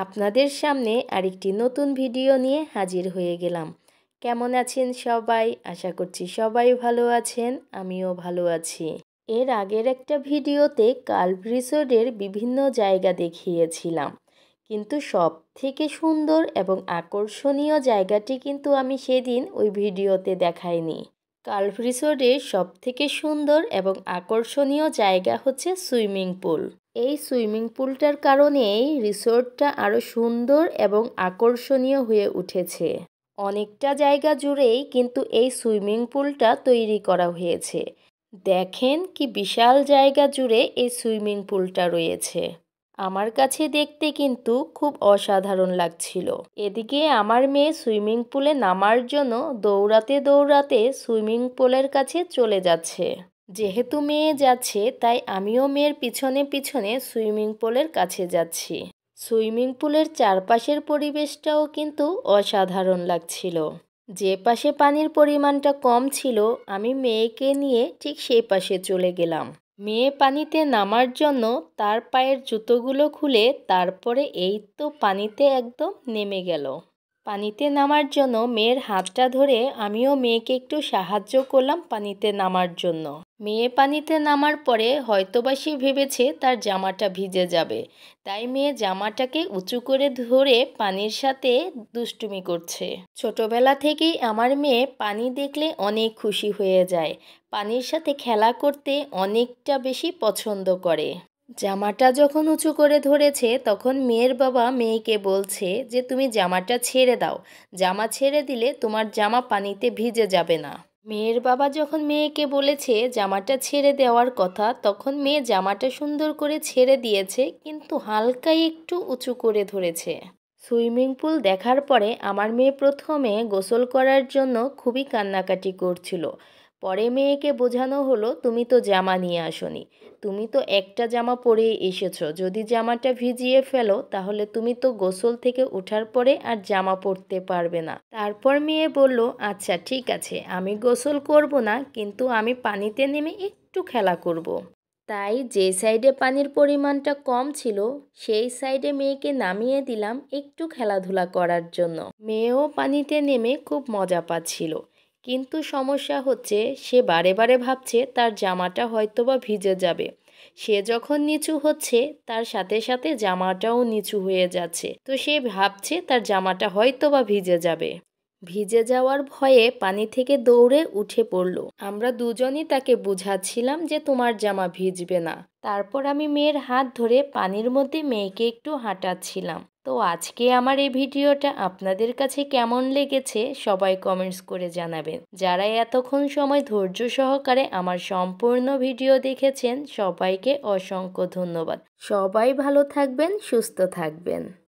আপনাদের সামনে আরেকটি নতুন ভিডিও নিয়ে হাজির হয়ে গেলাম। কেমন আছেন সবাই? আশা করছি সবাই ভালো আছেন, আমিও ভালো আছি। এর আগের একটা ভিডিওতে কাল্ভ রিসোর্টের বিভিন্ন জায়গা দেখিয়েছিলাম, কিন্তু সব থেকে সুন্দর এবং আকর্ষণীয় জায়গাটি কিন্তু আমি সেদিন ওই ভিডিওতে দেখাইনি। কাল্ভ রিসোর্টের সব থেকে সুন্দর এবং আকর্ষণীয় জায়গা হচ্ছে সুইমিং পুল। এই সুইমিং পুলটার কারণেই রিসোর্টটা আরও সুন্দর এবং আকর্ষণীয় হয়ে উঠেছে। অনেকটা জায়গা জুড়েই কিন্তু এই সুইমিং পুলটা তৈরি করা হয়েছে। দেখেন কি বিশাল জায়গা জুড়ে এই সুইমিং পুলটা রয়েছে। আমার কাছে দেখতে কিন্তু খুব অসাধারণ লাগছিল। এদিকে আমার মেয়ে সুইমিং পুলে নামার জন্য দৌড়াতে দৌড়াতে সুইমিং পুলের কাছে চলে যাচ্ছে। যেহেতু মেয়ে যাচ্ছে তাই আমিও মেয়ের পিছনে পিছনে সুইমিং পুলের কাছে যাচ্ছি। সুইমিং পুলের চারপাশের পরিবেশটাও কিন্তু অসাধারণ লাগছিল। যে পাশে পানির পরিমাণটা কম ছিল আমি মেয়েকে নিয়ে ঠিক সেই পাশে চলে গেলাম। মেয়ে পানিতে নামার জন্য তার পায়ের জুতোগুলো খুলে তারপরে এই তো পানিতে একদম নেমে গেল। পানিতে নামার জন্য মেয়ের হাতটা ধরে আমিও মেয়েকে একটু সাহায্য করলাম পানিতে নামার জন্য। মেয়ে পানিতে নামার পরে হয়তোবা সে ভেবেছে তার জামাটা ভিজে যাবে, তাই মেয়ে জামাটাকে উঁচু করে ধরে পানির সাথে দুষ্টুমি করছে। ছোটবেলা থেকেই আমার মেয়ে পানি দেখলে অনেক খুশি হয়ে যায়, পানির সাথে খেলা করতে অনেকটা বেশি পছন্দ করে। জামাটা যখন উঁচু করে ধরেছে তখন মেয়ের বাবা মেয়েকে বলছে যে তুমি জামাটা ছেড়ে দাও, জামা ছেড়ে দিলে তোমার জামা পানিতে ভিজে যাবে না। মেয়ের বাবা যখন মেয়েকে বলেছে জামাটা ছেড়ে দেওয়ার কথা তখন মেয়ে জামাটা সুন্দর করে ছেড়ে দিয়েছে, কিন্তু হালকা একটু উঁচু করে ধরেছে। সুইমিং পুল দেখার পরে আমার মেয়ে প্রথমে গোসল করার জন্য খুবই কান্নাকাটি করছিল। পরে মেয়েকে বোঝানো হলো তুমি তো জামা নিয়ে আসোনি, তুমি তো একটা জামা পরেই এসেছো, যদি জামাটা ভিজিয়ে ফেলো তাহলে তুমি তো গোসল থেকে ওঠার পরে আর জামা পরতে পারবে না। তারপর মেয়ে বলল আচ্ছা ঠিক আছে, আমি গোসল করব না, কিন্তু আমি পানিতে নেমে একটু খেলা করব। তাই যে সাইডে পানির পরিমাণটা কম ছিল সেই সাইডে মেয়েকে নামিয়ে দিলাম একটু খেলাধুলা করার জন্য। মেয়েও পানিতে নেমে খুব মজা পাচ্ছিল, কিন্তু সমস্যা হচ্ছে সে বারে বারে ভাবছে তার জামাটা হয়তোবা ভিজে যাবে। সে যখন নিচু হচ্ছে তার সাথে সাথে জামাটাও নিচু হয়ে যাচ্ছে, তো সে ভাবছে তার জামাটা হয়তোবা ভিজে যাবে। ভিজে যাওয়ার ভয়ে পানি থেকে দৌড়ে উঠে পড়ল। আমরা দুজনই তাকে বুঝাচ্ছিলাম যে তোমার জামা ভিজবে না। তারপর আমি মেয়ের হাত ধরে পানির মধ্যে মেয়েকে একটু হাঁটাচ্ছিলাম। তো আজকে আমার এই ভিডিওটা আপনাদের কাছে কেমন লেগেছে সবাই কমেন্টস করে জানাবেন। যারা এতক্ষণ সময় ধৈর্য সহকারে আমার সম্পূর্ণ ভিডিও দেখেছেন সবাইকে অসংখ্য ধন্যবাদ। সবাই ভালো থাকবেন, সুস্থ থাকবেন।